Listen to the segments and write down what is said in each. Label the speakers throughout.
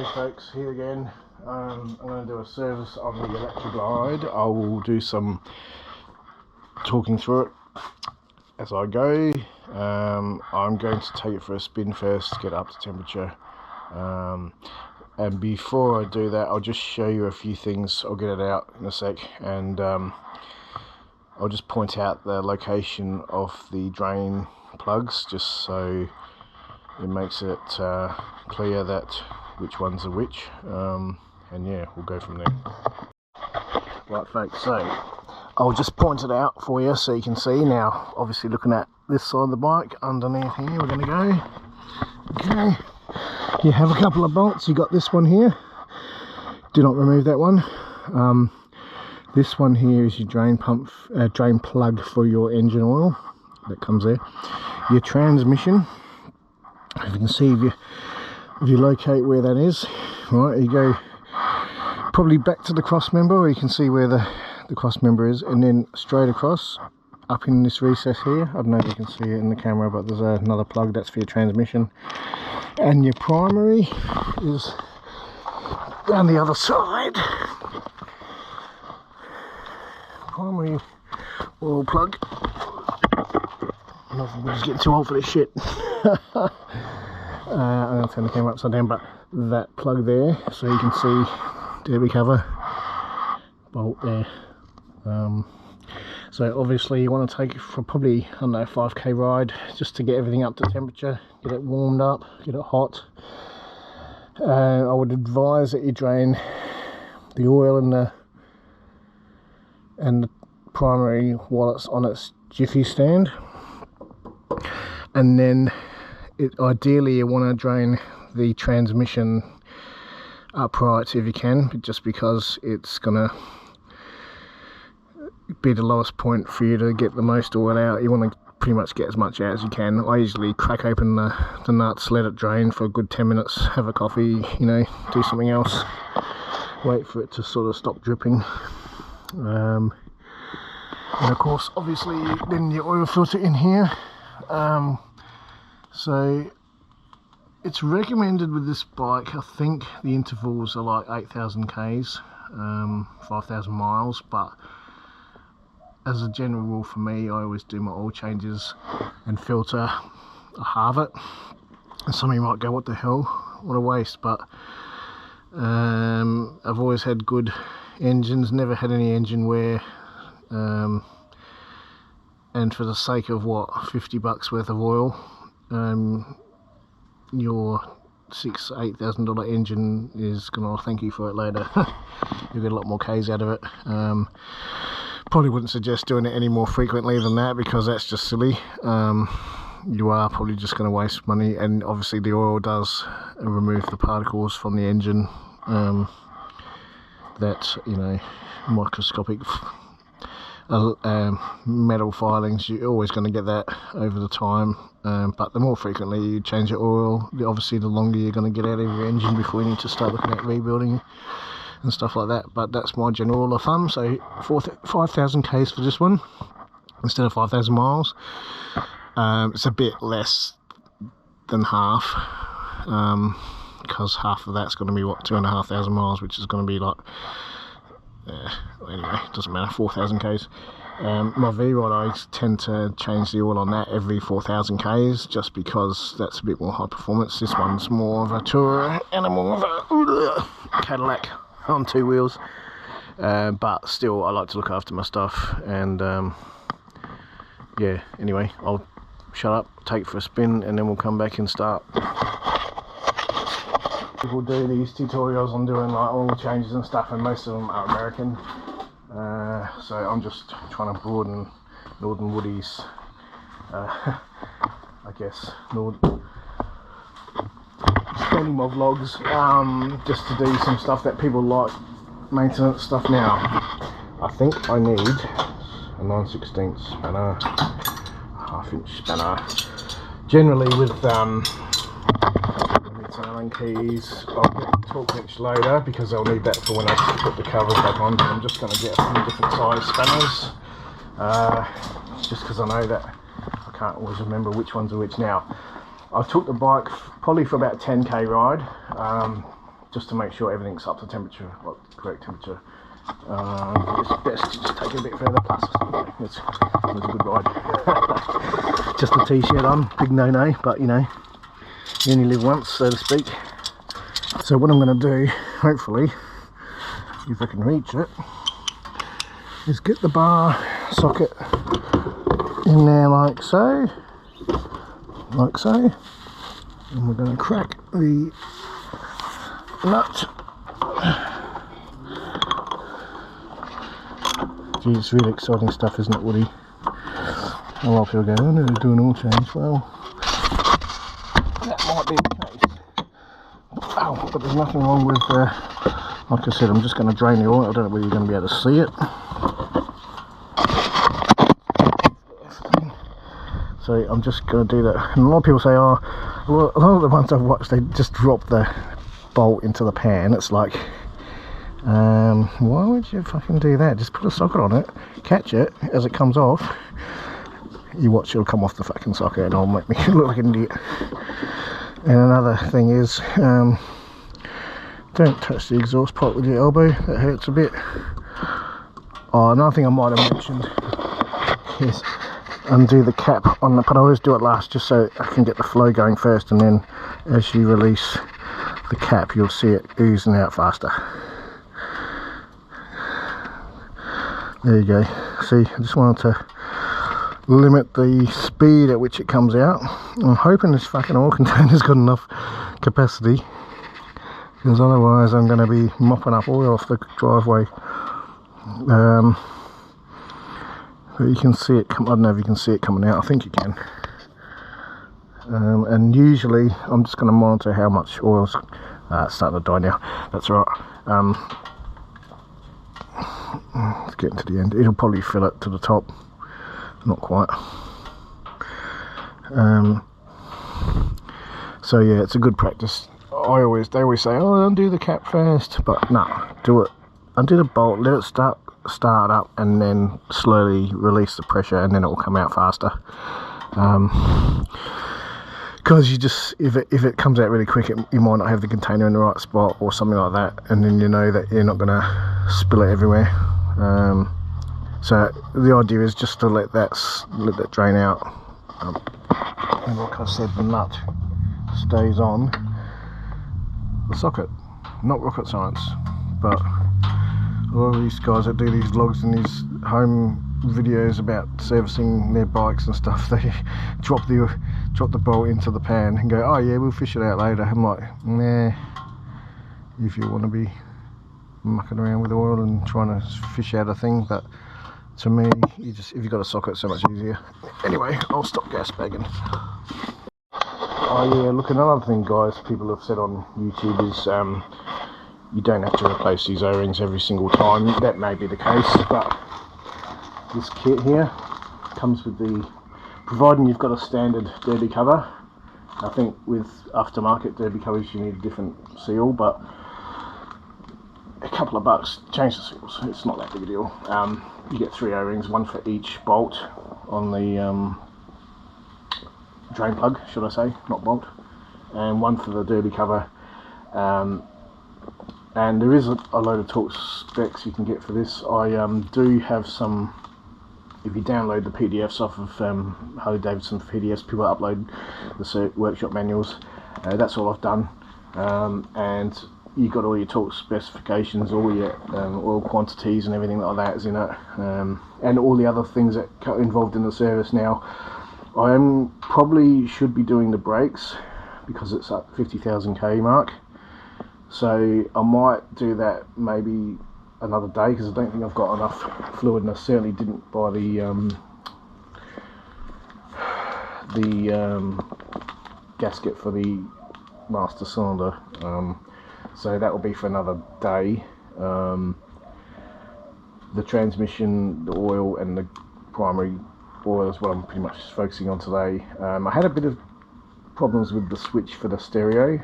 Speaker 1: Hey folks, here again. I'm going to do a service on the Electraglide. I will do some talking through it as I go. I'm going to take it for a spin first, get it up to temperature. And before I do that, I'll just show you a few things. I'll get it out in a sec, and I'll just point out the location of the drain plugs, just so it makes it clear that which ones are which, and yeah, we'll go from there. Right folks, so I'll just point it out for you so you can see. Now obviously looking at this side of the bike, underneath here we're going to go. Okay, you have a couple of bolts. You got this one here, do not remove that one. This one here is your drain pump, drain plug for your engine oil that comes there. Your transmission, if you can see, if you locate where that is, right, you go probably back to the cross member, or you can see where the cross member is, and then straight across up in this recess here. I don't know if you can see it in the camera, but there's another plug that's for your transmission, and your primary is down the other side. Primary oil plug. I'm just getting too old for this shit. I'm going to turn the camera upside down, but that plug there, so you can see, there we cover, bolt there. So obviously you want to take it for probably, I don't know, 5k ride, just to get everything up to temperature, get it warmed up, get it hot. I would advise that you drain the oil and the primary while it's on its jiffy stand, and then ideally you want to drain the transmission upright if you can, just because it's gonna be the lowest point for you to get the most oil out. You want to pretty much get as much out as you can. I usually crack open the nuts, let it drain for a good 10 minutes, have a coffee, you know, do something else, wait for it to sort of stop dripping. And of course obviously then your oil filter in here. So it's recommended with this bike, I think the intervals are like 8,000 k's, 5,000 miles, but as a general rule for me, I always do my oil changes and filter a halve it. And some of you might go, what the hell, what a waste, but I've always had good engines, never had any engine wear, and for the sake of what, $50 worth of oil, your $8,000 engine is gonna thank you for it later. You'll get a lot more K's out of it. Probably wouldn't suggest doing it any more frequently than that, because that's just silly. You are probably just going to waste money, and obviously the oil does remove the particles from the engine, that, you know, microscopic metal filings. You're always going to get that over the time, but the more frequently you change your oil, obviously the longer you're going to get out of your engine before you need to start looking at rebuilding and stuff like that. But that's my general rule of thumb. So 5,000 k's for this one instead of 5,000 miles. It's a bit less than half, because half of that's going to be what, 2,500 miles, which is going to be like, anyway, it doesn't matter, 4,000 k's. My V-Rod, I tend to change the oil on that every 4,000 k's, just because that's a bit more high performance. This one's more of a tourer and more of a Cadillac on two wheels, but still I like to look after my stuff. And yeah, anyway, I'll shut up, take it for a spin, and then we'll come back and start. People do these tutorials on doing like oil changes and stuff, and most of them are American, so I'm just trying to broaden Northern Woody's, I guess, expanding my vlogs, just to do some stuff that people like, maintenance stuff. Now I think I need a 9/16 spanner, a 1/2-inch spanner. Generally with Allen keys, I'll get a 12-inch loader, because I'll need that for when I put the covers back on. I'm just going to get a few different size spanners, just because I know that I can't always remember which ones are which. Now I took the bike probably for about 10k ride, just to make sure everything's up to temperature, like correct temperature. It's best to just take it a bit further. Plus, it was a good ride. Just a T-shirt on, big no-no, but you know, you only live once, so to speak. So what I'm going to do, hopefully, if I can reach it, is get the bar socket in there like so, and we're going to crack the nut. Gee, it's really exciting stuff, isn't it, Woody? A lot of people go, oh no, they're doing oil change. Well, that might be the case. Oh, but there's nothing wrong with, like I said, I'm just going to drain the oil. I don't know whether you're going to be able to see it. So I'm just going to do that. And a lot of people say, oh, well, a lot of the ones I've watched, they just drop the bolt into the pan. It's like, why would you fucking do that? Just put a socket on it, catch it as it comes off. You watch, it'll come off the fucking socket and it'll make me look like an idiot. And another thing is, don't touch the exhaust pipe with your elbow, that hurts a bit. Oh, another thing I might have mentioned is undo the cap on the, but I always do it last just so I can get the flow going first, and then as you release the cap you'll see it oozing out faster. There you go. See, I just wanted to limit the speed at which it comes out. I'm hoping this fucking oil container's got enough capacity, because otherwise I'm going to be mopping up oil off the driveway. But you can see it come, I don't know if you can see it coming out, I think you can. And usually I'm just going to monitor how much oil's it's starting to die now, that's right. It's getting to the end, it'll probably fill it to the top, not quite. So yeah, it's a good practice. They always say, oh, undo the cap first, but no, do it, undo the bolt, let it start up, and then slowly release the pressure, and then it will come out faster. Because you just, if it comes out really quick, you might not have the container in the right spot or something like that, and then you know that you're not going to spill it everywhere. So the idea is just to let that drain out, and like I said, the nut stays on the socket. Not rocket science, but a lot of these guys that do these vlogs and these home videos about servicing their bikes and stuff, they drop the bolt into the pan and go, oh yeah, we'll fish it out later. I'm like, nah, if you want to be mucking around with oil and trying to fish out a thing, but to me, if you've got a socket, it's so much easier. Anyway, I'll stop gas bagging. Oh yeah, look, another thing guys, people have said on YouTube is you don't have to replace these O-rings every single time. That may be the case, but this kit here comes with the, providing you've got a standard derby cover. I think with aftermarket derby covers you need a different seal, but a couple of bucks, change the seals, it's not that big a deal. You get 3 O-rings, one for each bolt on the drain plug, should I say, not bolt, and one for the derby cover. And there is a load of torque specs you can get for this. I do have some, if you download the PDFs off of Harley Davidson PDFs, people upload the workshop manuals, that's all I've done. And you've got all your torque specifications, all your oil quantities and everything like that is in it, and all the other things that are involved in the service. Now I probably should be doing the brakes because it's at 50,000 K mark, so I might do that maybe another day, because I don't think I've got enough fluid, and I certainly didn't buy the gasket for the master cylinder. So that will be for another day. The transmission, the oil and the primary oil is what I'm pretty much focusing on today. I had a bit of problems with the switch for the stereo,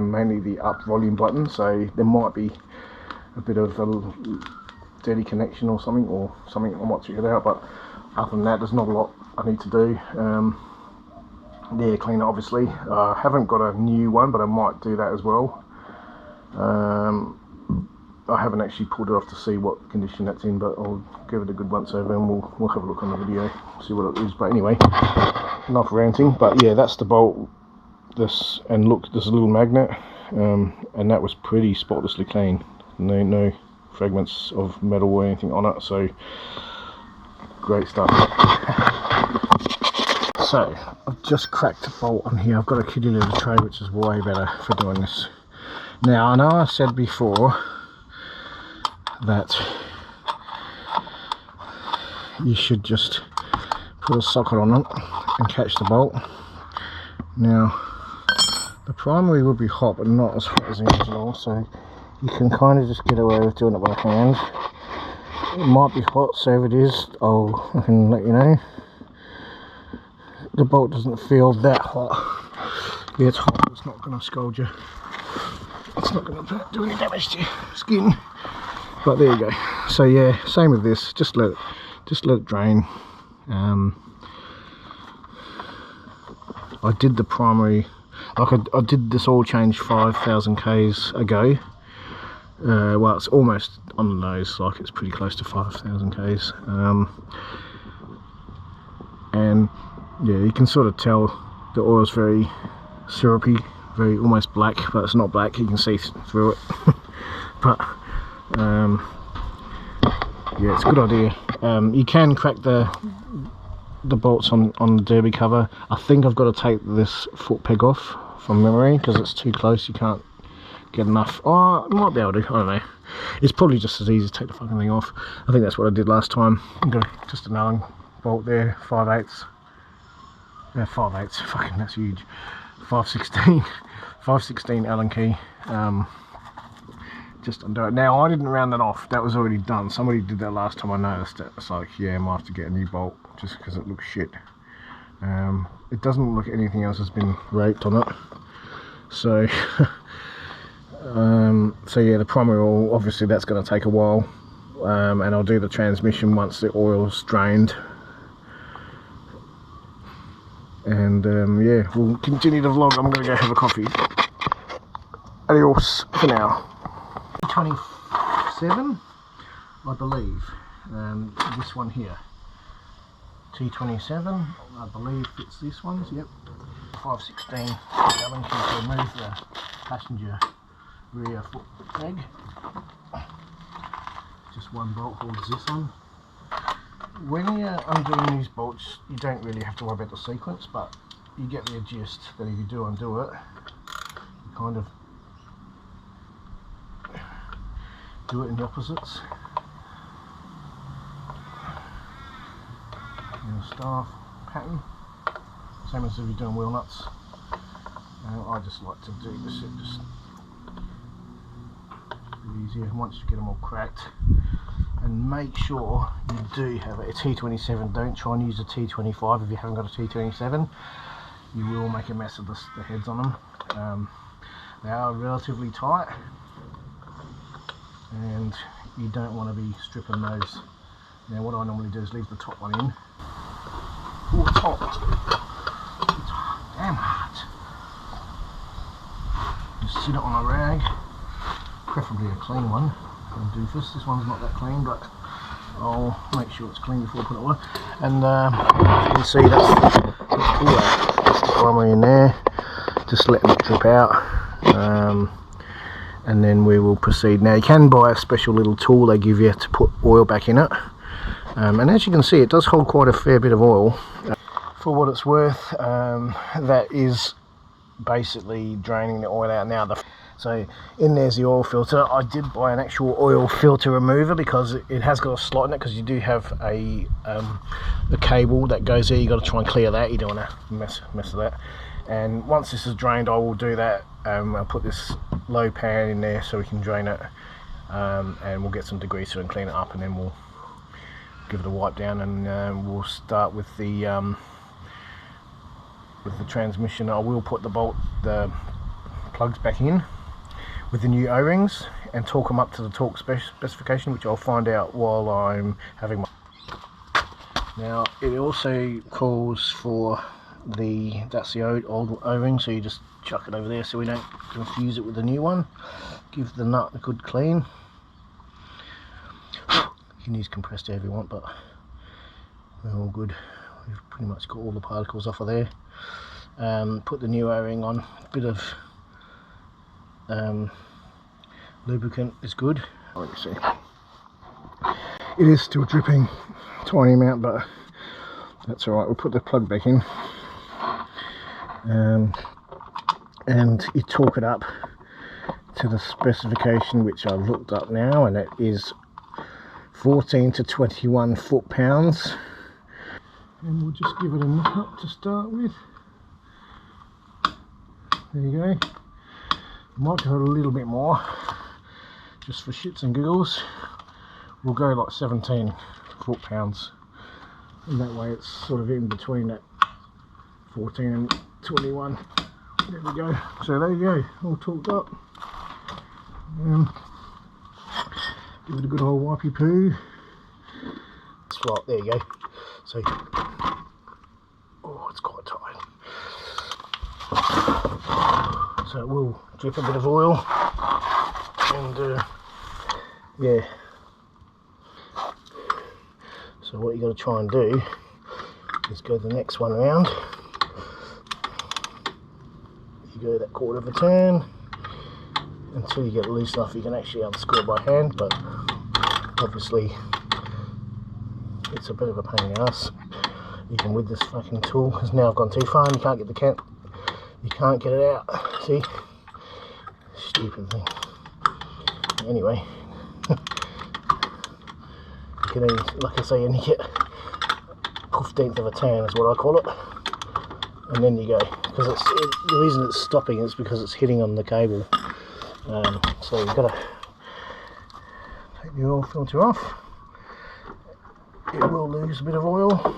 Speaker 1: mainly the up volume button, so there might be a bit of a dirty connection or something, I might check it out, but other than that there's not a lot I need to do. The air cleaner, obviously, I haven't got a new one, but I might do that as well. I haven't actually pulled it off to see what condition that's in, but I'll give it a good once over and we'll have a look on the video, see what it is. But anyway, enough ranting. But yeah, that's the bolt. This, and look, there's a little magnet, and that was pretty spotlessly clean. No fragments of metal or anything on it, so great stuff. So I've just cracked a bolt on here. I've got a kiddie little tray which is way better for doing this. Now I know I said before that you should just put a socket on it and catch the bolt. Now the primary will be hot, but not as hot as the original, so you can kind of just get away with doing it by hand. It might be hot, so if it is, I can let you know. The bolt doesn't feel that hot. Yeah, it's hot, but it's not going to scald you. It's not going to do any damage to your skin. But there you go. So yeah, same with this. Just let it drain. I did the primary, like I did this oil change 5,000 Ks ago. Well, it's almost on the nose, like it's pretty close to 5,000 Ks. And yeah, you can sort of tell the oil's very syrupy, very almost black, but it's not black. You can see through it. But yeah, it's a good idea. You can crack the bolts on the derby cover. I think I've got to take this foot peg off from memory because it's too close. You can't get enough. Oh, I might be able to, I don't know. It's probably just as easy to take the fucking thing off. I think that's what I did last time. I've got just an Allen bolt there, 5/8. Yeah, 5/8, fucking that's huge. 5/16 Allen key. Just undo it. Now I didn't round that off, that was already done. Somebody did that last time, I noticed it. It's like, yeah, I might have to get a new bolt just because it looks shit. It doesn't look like anything else has been raped on it. So so yeah, the primary oil, obviously that's going to take a while, and I'll do the transmission once the oil's drained. And yeah, we'll continue the vlog. I'm going to go have a coffee. Adios for now. 27, I believe. This one here, T27, I believe fits this one. Yep. 5/16 Allen key to remove the passenger rear foot peg. Just one bolt holds this on. When you're undoing these bolts, you don't really have to worry about the sequence, but you get the gist that if you do undo it, you kind of do it in the opposites. In a staff pattern, same as if you're doing wheel nuts. I just like to do this, it just a bit easier once you get them all cracked. And make sure you do have a T27. Don't try and use a T25 if you haven't got a T27. You will make a mess of the heads on them. They are relatively tight, and you don't want to be stripping those. Now what I normally do is leave the top one in. Oh, top! It's damn hot. Just sit it on a rag, preferably a clean one. Doofus. This one's not that clean, but I'll make sure it's clean before I put it on. And as you can see, that's the primary in there, just letting it drip out, and then we will proceed. Now you can buy a special little tool they give you to put oil back in it, and as you can see, it does hold quite a fair bit of oil. For what it's worth, that is basically draining the oil out now. So in there's the oil filter. I did buy an actual oil filter remover because it has got a slot in it, because you do have a cable that goes there. You got to try and clear that. You don't want to mess with that. And once this is drained, I will do that. I'll put this low pan in there so we can drain it, and we'll get some degreaser and clean it up, and then we'll give it a wipe down, and we'll start with the transmission. I will put the plugs back in with the new O-rings and torque them up to the torque specification, which I'll find out while I'm having my... Now it also calls for that's the old O-ring, so you just chuck it over there so we don't confuse it with the new one. Give the nut a good clean. You can use compressed air if you want, but they're all good. We've pretty much got all the particles off of there. Put the new O-ring on. A bit of lubricant is good. Let me see. It is still dripping, tiny amount, but that's alright. We'll put the plug back in. And you torque it up to the specification, which I've looked up now, and it is 14 to 21 foot-pounds. And we'll just give it a knock up to start with. There you go. Might go a little bit more, just for shits and giggles. We'll go like 17 foot-pounds, and that way it's sort of in between that 14 and 21. There we go. So there you go, all torqued up. Give it a good old wipey poo. That's right, there you go. So, oh, it's quite tight. So it will drip a bit of oil, and yeah. So what you got to try and do is go the next one round. You go that quarter of a turn until you get it loose enough you can actually unscrew it by hand, but obviously it's a bit of a pain in the ass even with this fucking tool, because now I've gone too far and you can't get the cap, you can't get it out. See, stupid thing. Anyway, you can only, like I say, only get 15th of a turn is what I call it, and then you go, because the reason it's stopping is because it's hitting on the cable. So you've got to take the oil filter off. It will lose a bit of oil,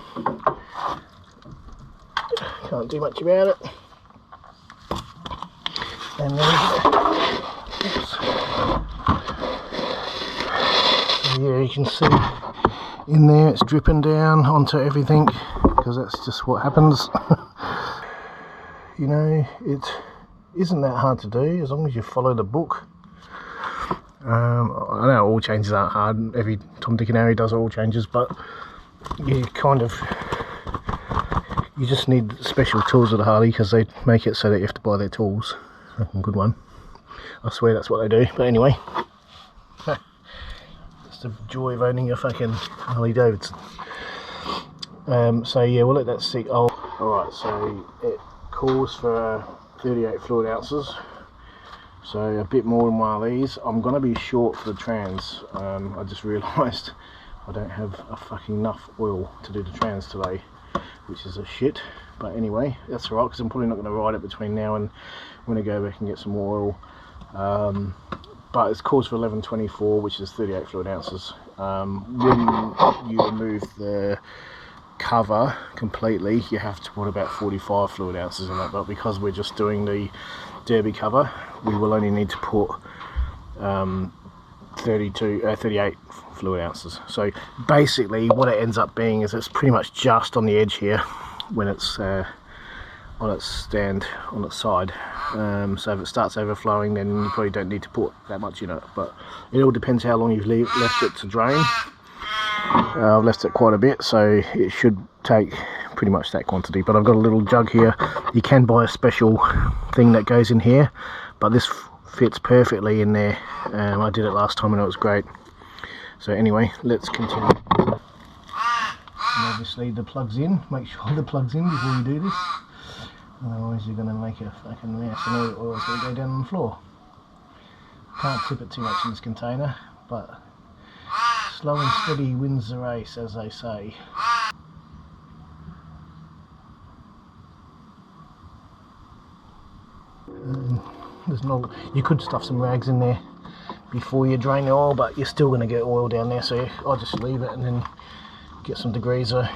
Speaker 1: can't do much about it. And then yeah, you can see in there it's dripping down onto everything, because that's just what happens. You know, it isn't that hard to do as long as you follow the book. I know oil changes aren't hard, every Tom, Dick and Harry does oil changes, but you just need special tools at the Harley, because they make it so that you have to buy their tools. Fucking good one, I swear that's what they do. But anyway, it's the joy of owning a fucking Harley Davidson. So yeah, we'll let that sit. Oh, alright, so it calls for 38 fluid ounces, so a bit more than one of these. I'm going to be short for the trans. I just realised I don't have a fucking enough oil to do the trans today, which is a shit, but anyway, that's alright, because I'm probably not going to ride it between now and when I go back and get some more oil. But it's calls for 1124, which is 38 fluid ounces. When you remove the cover completely, you have to put about 45 fluid ounces in it, but because we're just doing the derby cover, we will only need to put 38 fluid ounces. So basically what it ends up being is it's pretty much just on the edge here when it's on its stand on its side. So if it starts overflowing, then you probably don't need to put that much in it, but it all depends how long you've left it to drain. I've left it quite a bit, so it should take pretty much that quantity, but I've got a little jug here. You can buy a special thing that goes in here, but this fits perfectly in there. I did it last time and it was great. So anyway, let's continue. And obviously the plug's in, make sure the plug's in before you do this, otherwise you're going to make a fucking mess and all the oil's going to go down on the floor. Can't tip it too much in this container, but slow and steady wins the race, as they say. There's no, you could stuff some rags in there before you drain the oil, but you're still going to get oil down there, so I'll just leave it and then get some degreaser,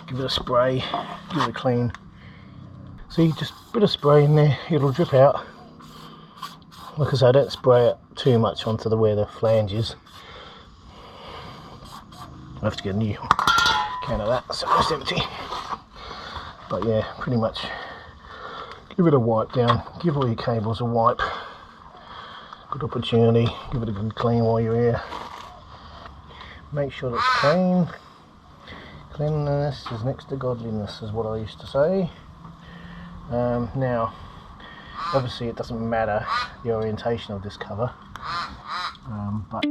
Speaker 1: give it a spray, give it a clean. See, just a bit of spray in there, it'll drip out. Like I say, I don't spray it too much onto where the flange is. I have to get a new can of that, so it's empty. But yeah, pretty much give it a wipe down, give all your cables a wipe. Good opportunity, give it a good clean while you're here. Make sure it's clean. Cleanliness is next to godliness, is what I used to say. Now, obviously it doesn't matter the orientation of this cover, but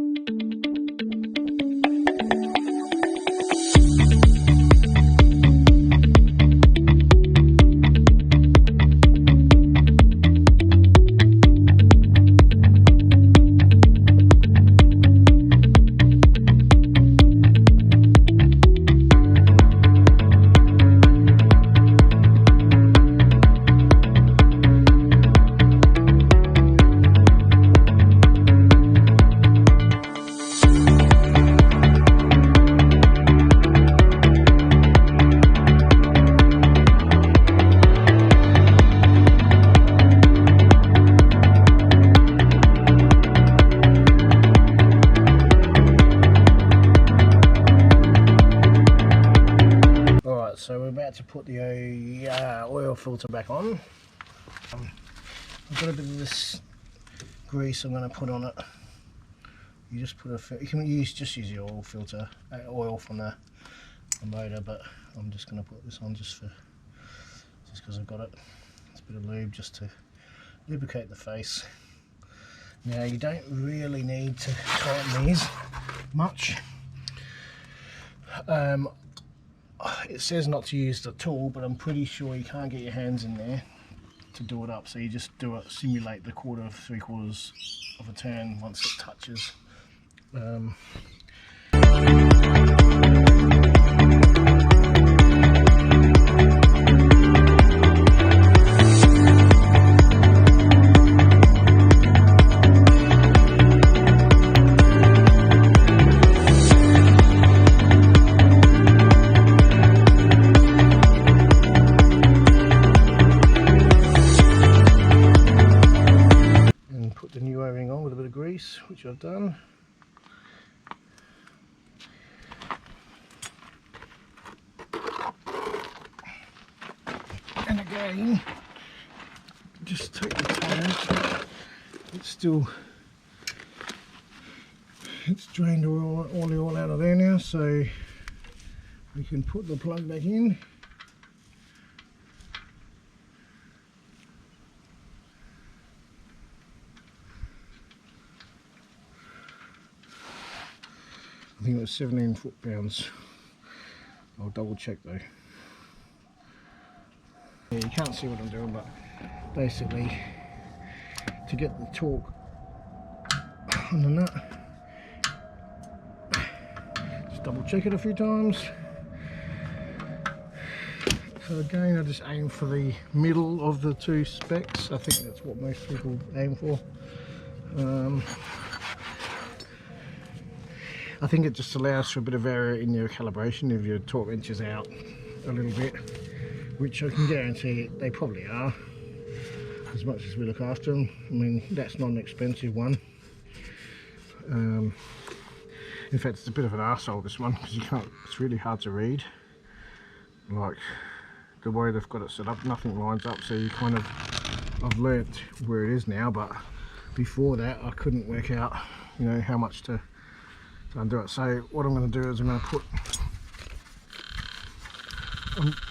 Speaker 1: so we're about to put the oil filter back on. I've got a bit of this grease I'm going to put on it. You just put you can just use your oil filter, oil from the motor, but I'm just going to put this on just because I've got it. It's a bit of lube just to lubricate the face. Now you don't really need to tighten these much. It says not to use the tool, but I'm pretty sure you can't get your hands in there to do it up, so you just do it, simulate the 3/4 of a turn once it touches. Which I've done. And again, just take the tire. It's drained all the oil out of there now, so we can put the plug back in. I think it was 17 foot-pounds. I'll double check though. Yeah, you can't see what I'm doing, but basically to get the torque on the nut, just double check it a few times. So again, I just aim for the middle of the two specs. I think that's what most people aim for. I think it just allows for a bit of error in your calibration if your torque wrenches out a little bit, which I can guarantee they probably are, as much as we look after them. I mean, that's not an expensive one. In fact, it's a bit of an arsehole, this one, because it's really hard to read. Like, the way they've got it set up, nothing lines up, so you kind of, I've learnt where it is now, but before that I couldn't work out, you know, how much to undo it. So what I'm going to do is I'm going to put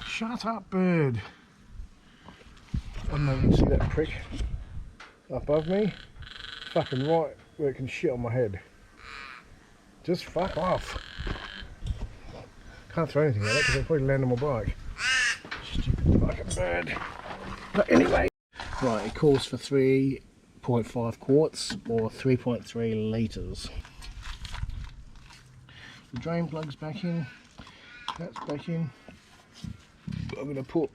Speaker 1: shut up, bird. I don't know if you can see that prick above me, fucking right where it can shit on my head. Just fuck off. Can't throw anything at it because I'll probably land on my bike. Stupid fucking bird. But anyway, right, it calls for 3.5 quarts or 3.3 litres. The drain plug's back in, that's back in. I'm going to put,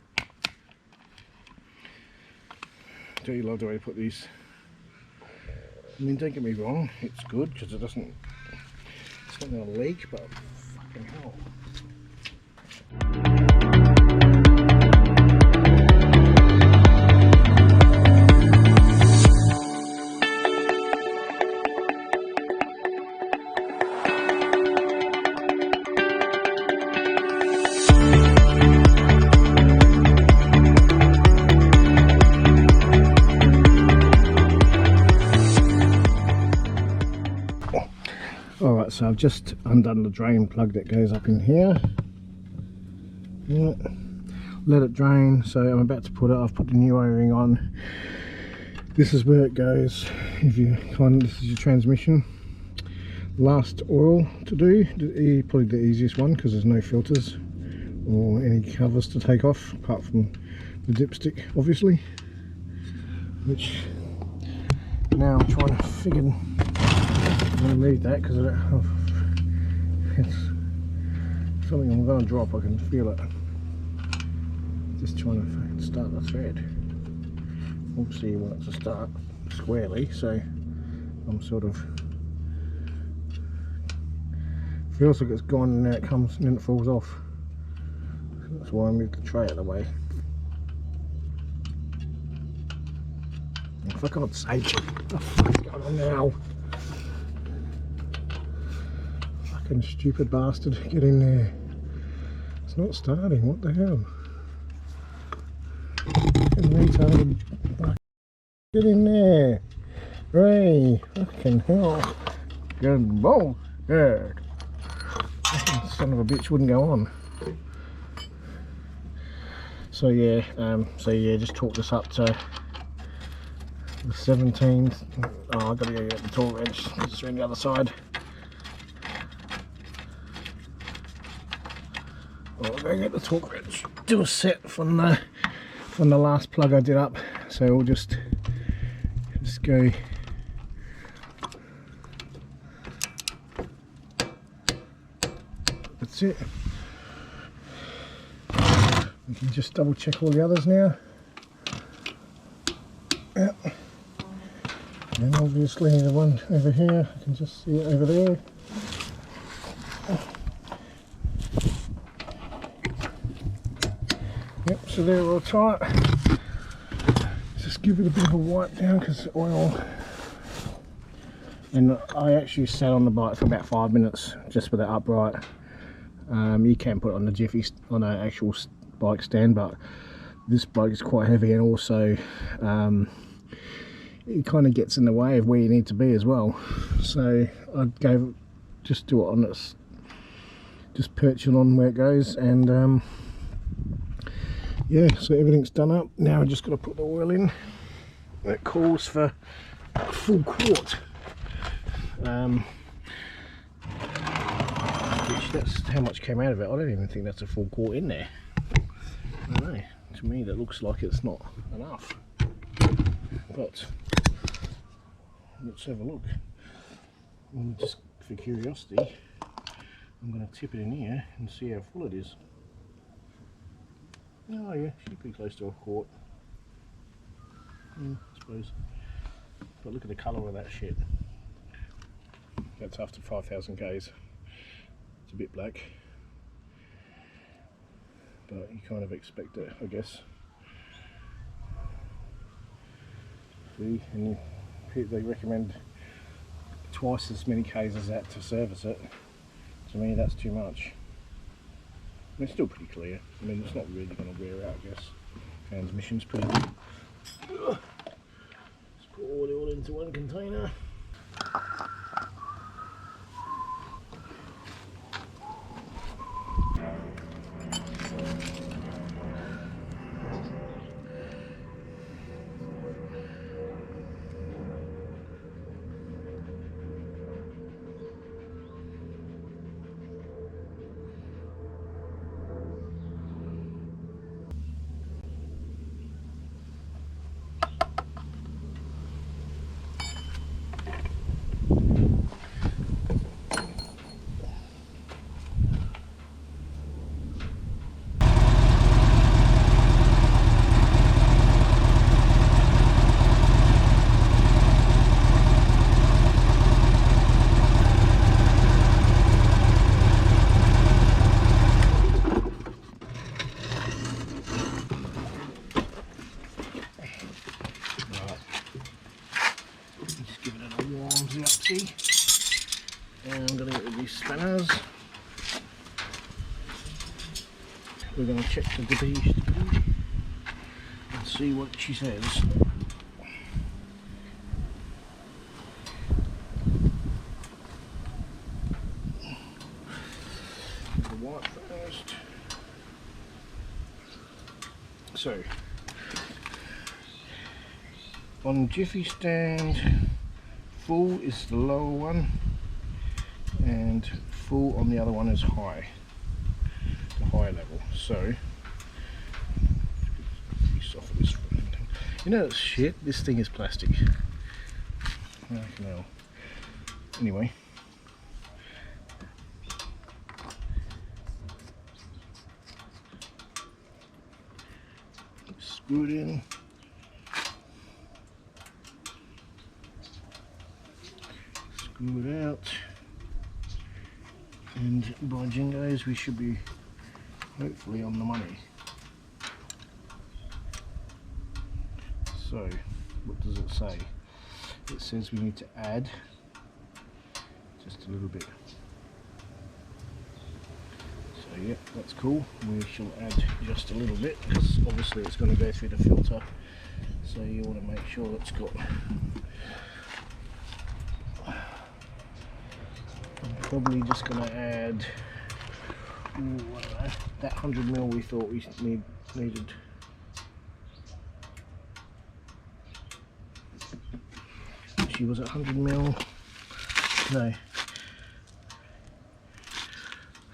Speaker 1: do you love the way I put these? I mean, don't get me wrong, it's good because it's not going to leak, but fucking hell. Right, so I've just undone the drain plug that goes up in here. Yeah. Let it drain, so I'm about to I've put the new O-ring on. This is where it goes. If you this is your transmission. Last oil to do, probably the easiest one because there's no filters or any covers to take off apart from the dipstick, obviously. Which now I'm trying to figure. I'm going to leave that because it's something I'm going to drop. I can feel it. Just trying to start the thread. Obviously you want it to start squarely, so I'm sort of feels like it's gone and now it comes and then it falls off. That's why I moved the tray out of the way. For God's sake, what the fuck is going on now? Fucking stupid bastard, get in there. It's not starting, what the hell? Retarded. Get in there. Ray. Fucking hell. Good boy. Good. Son of a bitch wouldn't go on. So yeah, just torque this up to the 17th. Oh, I've got to go get the torque wrench. It's around the other side. Oh, I'll go get the torque wrench. Do a set from the last plug I did up. So we'll just go. That's it. We can just double check all the others now. Yep. And obviously the one over here, I can just see it over there. Yep, so they're all tight. Just give it a bit of a wipe down because the oil. And I actually sat on the bike for about 5 minutes just with it upright. You can put it on the jiffy, on an actual bike stand, but this bike is quite heavy, and also it kind of gets in the way of where you need to be as well. So I'd go just do it on its, just perch it on where it goes, and yeah, so everything's done up. Now I just got to put the oil in. It calls for a full quart. Which that's how much came out of it. I don't even think that's a full quart in there. I don't know. To me that looks like it's not enough. But let's have a look. And just for curiosity, I'm going to tip it in here and see how full it is. Oh yeah, should be pretty close to a quart. I suppose. But look at the colour of that shit. That's after 5,000 Ks. It's a bit black, but you kind of expect it, I guess. See, and they recommend twice as many Ks as that to service it. To me, that's too much. And it's still pretty clear. I mean, it's not really going to wear out, I guess. Transmission's pretty good. Let's put all the oil into one container. And I'm going to get rid of these spinners. We're going to check the dippy and see what she says. right first. So, on Jiffy stand, full is the lower one, and full on the other one is high, the high level. So, you know, it's shit, this thing is plastic. Well, anyway. Screw it in. Screw it out. And by jingoes, we should be hopefully on the money. So, what does it say? It says we need to add just a little bit. So yeah, that's cool. We shall add just a little bit because obviously it's going to go through the filter. So you want to make sure it's got. I'm probably just going to add that 100ml we thought we needed. Was it 100ml? No,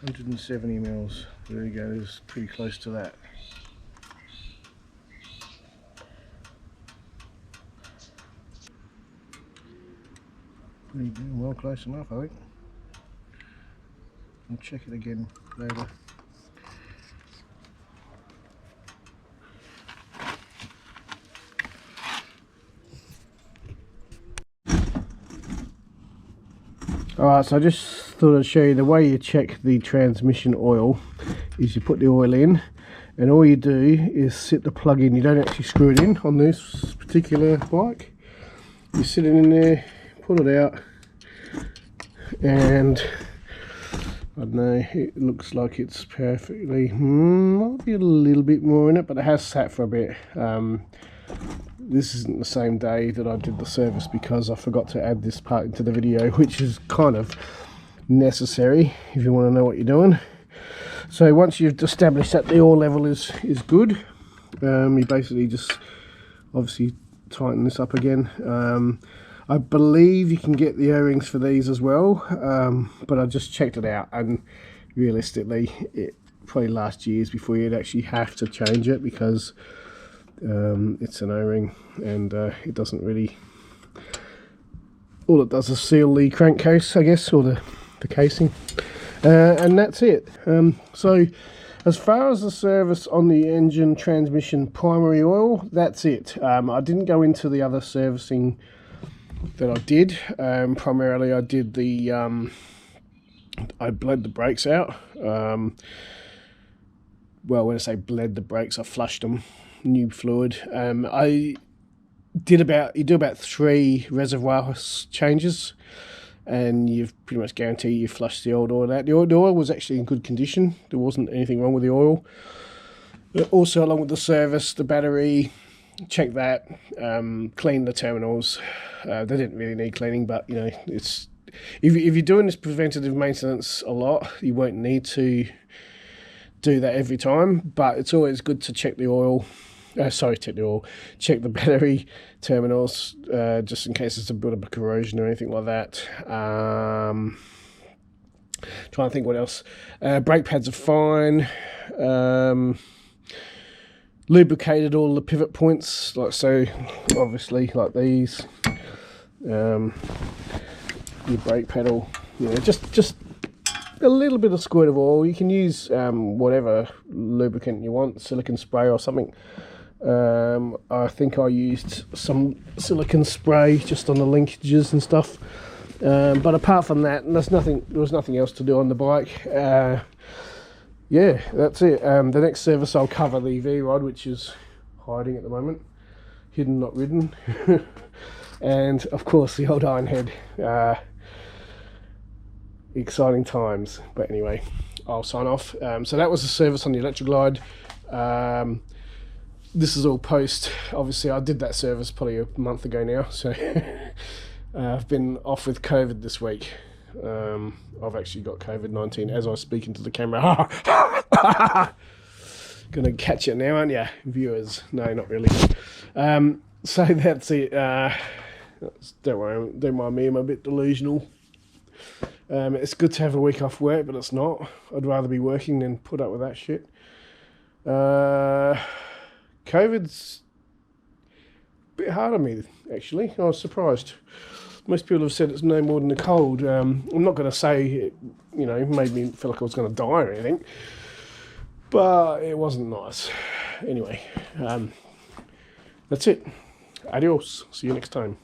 Speaker 1: 170ml. There we go, it's pretty close to that. Pretty well close enough, I think. I'll check it again later. Alright, so I just thought I'd show you the way you check the transmission oil is you put the oil in and all you do is sit the plug in. You don't actually screw it in on this particular bike. You sit it in there, pull it out, and I don't know, it looks like it's perfectly, might be a little bit more in it, but it has sat for a bit. This isn't the same day that I did the service because I forgot to add this part into the video, which is kind of necessary if you want to know what you're doing. So once you've established that the oil level is good, you basically just obviously tighten this up again. I believe you can get the O-rings for these as well, but I just checked it out and realistically it probably lasts years before you'd actually have to change it because it's an O-ring and it doesn't really, all it does is seal the crankcase, I guess, or the casing, and that's it. So as far as the service on the engine, transmission, primary oil, that's it. I didn't go into the other servicing that I did. Primarily I did the I bled the brakes out. Well, when I say bled the brakes, I flushed them, new fluid. I did you do about 3 reservoir changes and you've pretty much guaranteed you flushed the old oil out. The oil was actually in good condition, there wasn't anything wrong with the oil. Also, along with the service, the battery, check that, clean the terminals. They didn't really need cleaning, but you know, it's if you're doing this preventative maintenance a lot, you won't need to do that every time, but it's always good to check the oil. Check the battery terminals, just in case it's a bit of a corrosion or anything like that. Trying to think what else. Brake pads are fine. Lubricated all the pivot points, like so, obviously, like these. Your brake pedal, you know, just a little bit of squirt of oil. You can use whatever lubricant you want, silicone spray or something. I think I used some silicone spray just on the linkages and stuff, but apart from that, there was nothing else to do on the bike. Yeah, that's it. The next service I'll cover the V-rod, which is hiding at the moment, hidden not ridden, and of course the old iron head. Exciting times, but anyway, I'll sign off. So that was the service on the Electraglide. This is all post. Obviously I did that service probably a month ago now, so I've been off with COVID this week,
Speaker 2: I've actually got COVID-19 as I speak into the camera. Gonna catch it now, aren't you, viewers? No, not really. So that's it. Don't worry, don't mind me, I'm a bit delusional. It's good to have a week off work, but it's not. I'd rather be working than put up with that shit. COVID's a bit hard on me, actually. I was surprised. Most people have said it's no more than a cold. I'm not going to say it, made me feel like I was going to die or anything, but it wasn't nice. Anyway, that's it. Adios. See you next time.